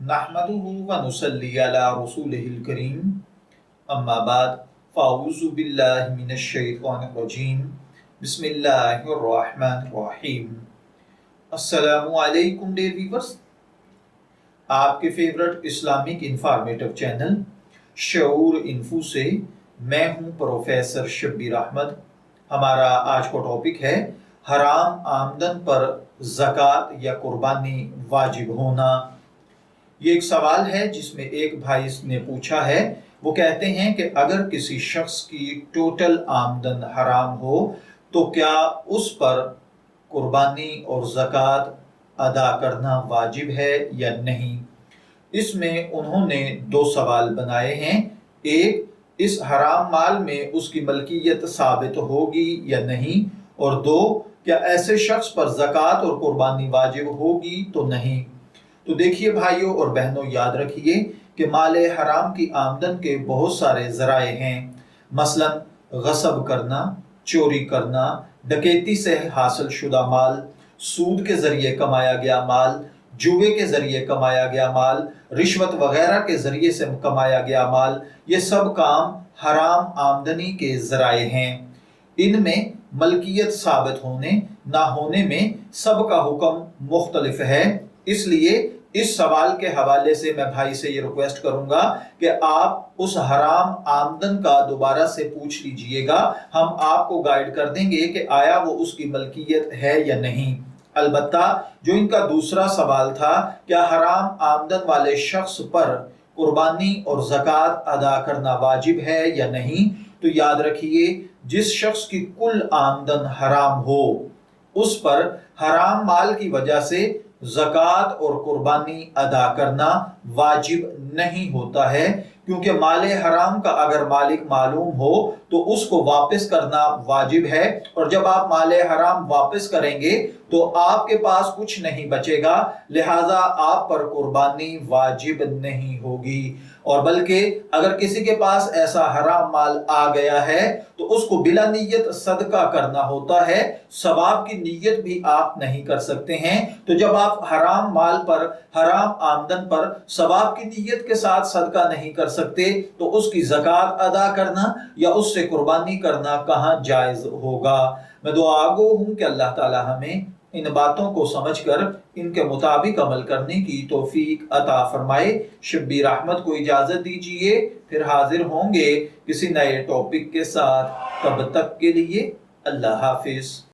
नहमदुहु व नुसल्ली अला रसूलिहिल करीम अम्मा बाद फ़अऊज़ु बिल्लाहि मिनश शैतानिर रजीम बिस्मिल्लाहिर रहमानिर रहीम। अस्सलामु अलैकुम डियर व्यूअर्स, आपके favourite Islamic informative channel Shaoor info से मैं हूं प्रोफेसर शब्बीर अहमद। हमारा आज का टॉपिक है हराम आमदन पर ज़कात या कुर्बानी वाजिब होना। ये एक सवाल है जिसमें एक भाई ने पूछा है। वो कहते हैं कि अगर किसी शख्स की टोटल आमदन हराम हो तो क्या उस पर कुर्बानी और ज़कात अदा करना वाजिब है या नहीं। इसमें उन्होंने दो सवाल बनाए हैं। एक, इस हराम माल में उसकी मलकियत साबित होगी या नहीं, और दो, क्या ऐसे शख्स पर ज़कात और कुर्बानी वाजिब होगी तो नहीं। तो देखिए भाइयों और बहनों, याद रखिए कि माले हराम की आमदन के बहुत सारे ज़राए हैं। मसलन गसब करना, चोरी करना, डकैती से हासिल शुदा माल, सूद के ज़रिए कमाया गया माल, जुए के ज़रिए कमाया गया माल, रिश्वत वगैरह के ज़रिए से कमाया गया माल, ये सब काम हराम आमदनी के ज़राए हैं। इनमें मलकियत साबित होने ना होने में सबका हुक्म मुख्तलिफ है। इसलिए इस सवाल के हवाले से मैं भाई से ये रिक्वेस्ट करूंगा कि आप उस हराम आमदन का दोबारा से पूछ लीजिएगा। हम आपको गाइड कर देंगे कि आया वो उसकी मलकियत है या नहीं। अलबत्ता जो इनका दूसरा सवाल था, क्या हराम आमदन वाले शख्स पर कुर्बानी और ज़कात अदा करना वाजिब है या नहीं, तो याद रखिए जिस शख्स की कुल आमदन हराम हो उस पर हराम माल की वजह से ज़कात और कुर्बानी अदा करना वाजिब नहीं होता है, क्योंकि माले हराम का अगर मालिक मालूम हो तो उसको वापस करना वाजिब है। और जब आप माले हराम वापस करेंगे तो आपके पास कुछ नहीं बचेगा, लिहाजा आप पर कुर्बानी वाजिब नहीं होगी। और बल्कि अगर किसी के पास ऐसा हराम माल आ गया है तो उसको बिला नीयत सदका करना होता है, सवाब की नीयत भी आप नहीं कर सकते हैं। तो जब आप हराम माल पर, हराम आमदन पर सवाब की नीयत के साथ सदका नहीं कर सकते तो उसकी ज़कात अदा करना या उससे कुर्बानी करना कहाँ जायज होगा। मैं दुआगो हूँ कि अल्लाह ताला हमें इन बातों को समझकर इनके मुताबिक अमल करने की तौफीक अता फरमाए। शब्बीर अहमद को इजाजत दीजिए, फिर हाजिर होंगे किसी नए टॉपिक के साथ। तब तक के लिए अल्लाह हाफिज।